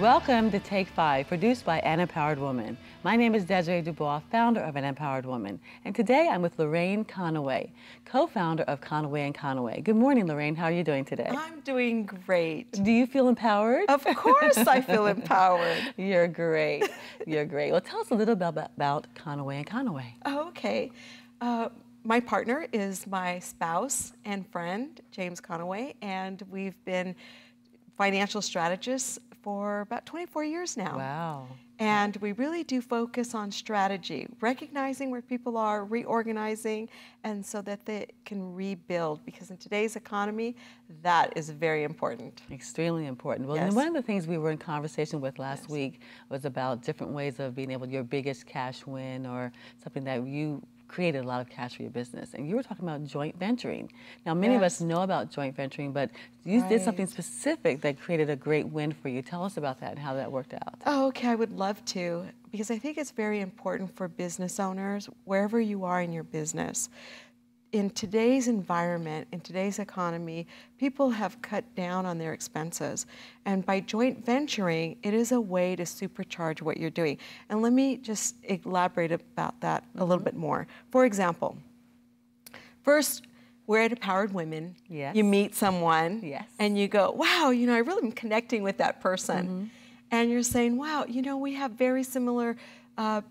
Welcome to Take 5, produced by An Empowered Woman. My name is Desiree Dubois, founder of An Empowered Woman. And today I'm with Lorraine Conaway, co-founder of Conaway & Conaway. Good morning, Lorraine. How are you doing today? I'm doing great. Do you feel empowered? Of course I feel empowered. You're great. You're great. Well, tell us a little bit about Conaway & Conaway. Okay. My partner is my spouse and friend, James Conaway, and we've been financial strategists for about 24 years now. Wow. And we really do focus on strategy, recognizing where people are, reorganizing, and so that they can rebuild, because in today's economy, that is very important. Extremely important. Well, Yes. and one of the things we were in conversation with last Yes. week was about different ways of being able, your biggest cash win or something that you created a lot of cash for your business. And you were talking about joint venturing. Now, many of us know about joint venturing, but you did something specific that created a great win for you. Tell us about that and how that worked out. Oh, okay, I would love to, because I think it's very important for business owners, wherever you are in your business. In today's environment, in today's economy, people have cut down on their expenses. And by joint venturing, it is a way to supercharge what you're doing. And let me just elaborate about that a little bit more. For example, first, we're at Empowered Women. Yes. You meet someone, Yes. and you go, wow, you know, I really am connecting with that person. And you're saying, wow, you know, we have very similar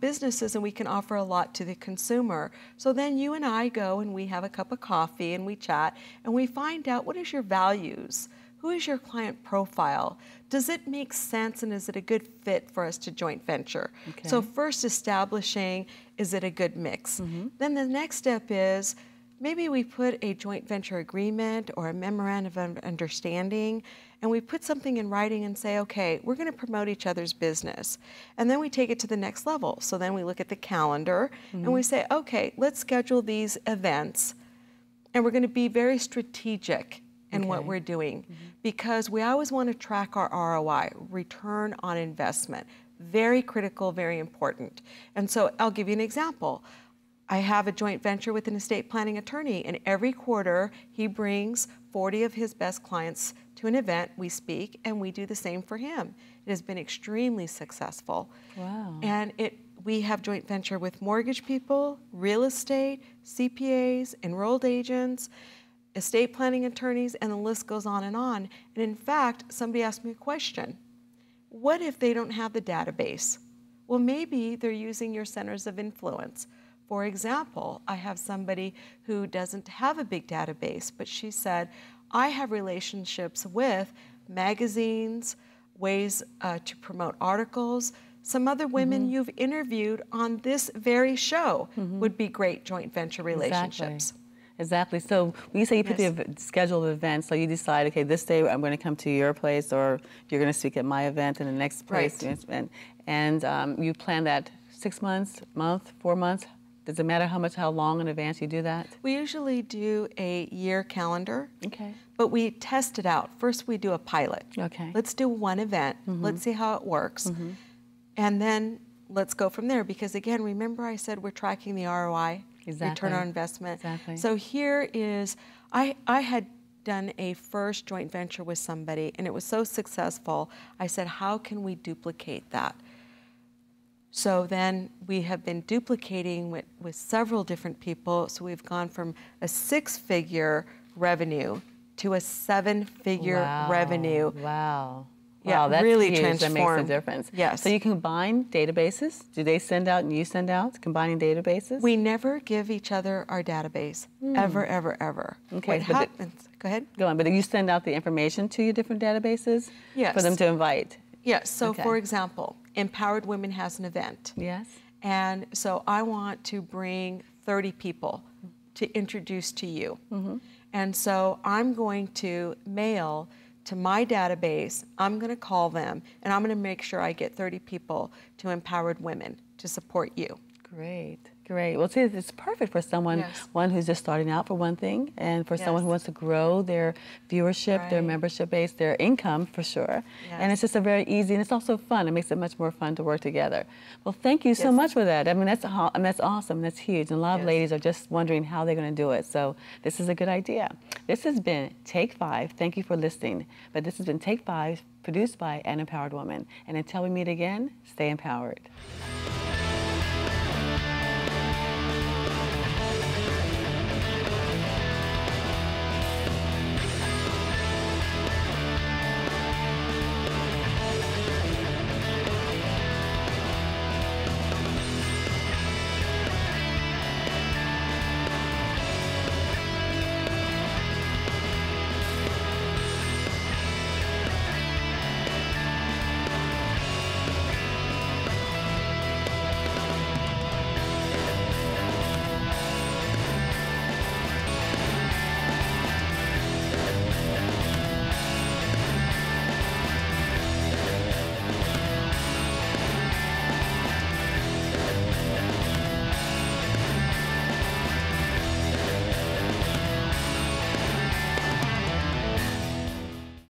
businesses and we can offer a lot to the consumer. So then you and I go and we have a cup of coffee and we chat and we find out, what is your values? Who is your client profile? Does it make sense and is it a good fit for us to joint venture? Okay. So first establishing, is it a good mix? Then the next step is, maybe we put a joint venture agreement or a memorandum of understanding, and we put something in writing and say, okay, we're going to promote each other's business. And then we take it to the next level. So then we look at the calendar and we say, okay, let's schedule these events, and we're going to be very strategic in what we're doing, because we always want to track our ROI, return on investment. Very critical, very important. And so I'll give you an example. I have a joint venture with an estate planning attorney, and every quarter he brings 40 of his best clients to an event. We speak, and we do the same for him. It has been extremely successful. Wow. And we have joint venture with mortgage people, real estate, CPAs, enrolled agents, estate planning attorneys, and the list goes on and on. And in fact, somebody asked me a question. What if they don't have the database? Well, maybe they're using your centers of influence. For example, I have somebody who doesn't have a big database, but she said, I have relationships with magazines, ways to promote articles. Some other women you've interviewed on this very show would be great joint venture relationships. Exactly. So when you say you put the schedule of events, so you decide, okay, this day I'm going to come to your place, or you're going to speak at my event, and the next place, and you plan that 6 months, month, 4 months. Does it matter how long in advance you do that? We usually do a year calendar. Okay. But we test it out. First, we do a pilot. Okay. Let's do one event. Let's see how it works. And then let's go from there. Because again, remember I said we're tracking the ROI, return on investment. Exactly. So here is, I had done a first joint venture with somebody, and it was so successful. I said, how can we duplicate that? So then we have been duplicating with several different people. So we've gone from a 6-figure revenue to a 7-figure revenue. Wow. Yeah, Wow, that's really huge. transformed. That makes a difference. Yes. So you combine databases? Do they send out and you send out, combining databases? We never give each other our database, ever, ever, ever. Okay, What happens, go ahead. Go on, but you send out the information to your different databases? Yes. For them to invite? Yes, so for example, Empowered Women has an event. Yes. And so I want to bring 30 people to introduce to you. And so I'm going to mail to my database, I'm going to call them, and I'm going to make sure I get 30 people to Empowered Women to support you. Great, great. Well, see, it's perfect for someone, Yes. one who's just starting out for one thing, and for someone who Yes. wants to grow their viewership, their Right. membership base, their income for sure. And Yes. it's just a very easy, and it's also fun. It makes it much more fun to work together. Well, thank you so Yes. much for that. I mean, that's awesome. That's huge. And a lot of Yes. ladies are just wondering how they're going to do it. So this is a good idea. This has been Take 5. Thank you for listening. But this has been Take 5, produced by an empowered woman. And until we meet again, stay empowered.